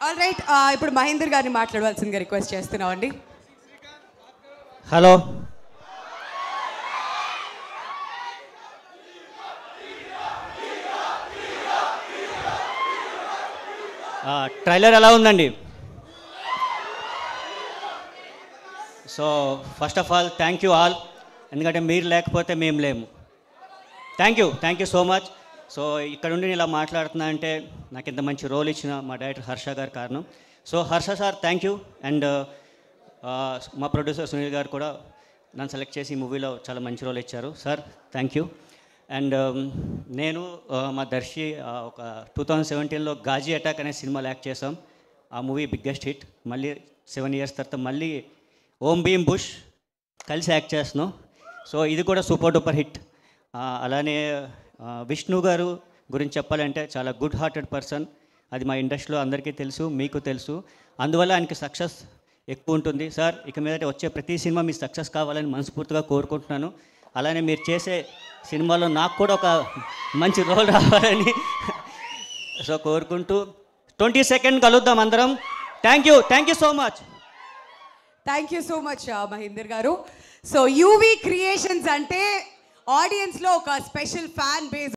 All right, ఇప్పుడు మహేందర్ గారిని మాట్లాడవలసిందిగా రిక్వెస్ట్ చేస్తున్నామండి. హలో, ట్రైలర్ ఎలా ఉందండి? So first of all thank you all, ఎందుకంటే మీరు లేకపోతే మేము లేము. Thank you so much. So ఇక్కడ నుండి నేను ఇలా మాట్లాడుతున్నా అంటే నాకు ఇంత మంచి రోల్ ఇచ్చిన మా డైరెక్టర్ హర్ష గారు కారణం. So Harsha sir thank you. And మా ప్రొడ్యూసర్ సునీల్ గారు కూడా నన్ను సెలెక్ట్ చేసి ఈ మూవీలో చాలా మంచి రోల్ ఇచ్చారు. Sir thank you. అండ్ నేను మా దర్శి ఒక 2017లో గాజీ అటాక్ అనే సినిమాలో యాక్ట్ చేసాం. ఆ మూవీ బిగ్గెస్ట్ హిట్. మళ్ళీ 7 years తర్వాత మళ్ళీ ఓం భీమ్ బుష్ కలిసి యాక్ట్ చేస్తున్నాం. సో ఇది కూడా సూపర్ డూపర్ హిట్. అలానే విష్ణు గారు గురించి చెప్పాలంటే చాలా గుడ్ హార్టెడ్ పర్సన్. అది మా ఇండస్ట్రీలో అందరికీ తెలుసు, మీకు తెలుసు. అందువల్ల ఆయనకి సక్సెస్ ఎక్కువ ఉంటుంది. సార్ ఇక మీదట వచ్చే ప్రతి సినిమా మీ సక్సెస్ కావాలని మనస్ఫూర్తిగా కోరుకుంటున్నాను. అలానే మీరు చేసే సినిమాలో నాకు కూడా ఒక మంచి రోల్ రావాలని సో కోరుకుంటూ 22nd కలుద్దాం అందరం. Thank you so much. Thank you so much Mahender గారు. సో యూవీ క్రియేషన్స్ అంటే ఆడియన్స్లో ఒక స్పెషల్ ఫ్యాన్ బేస్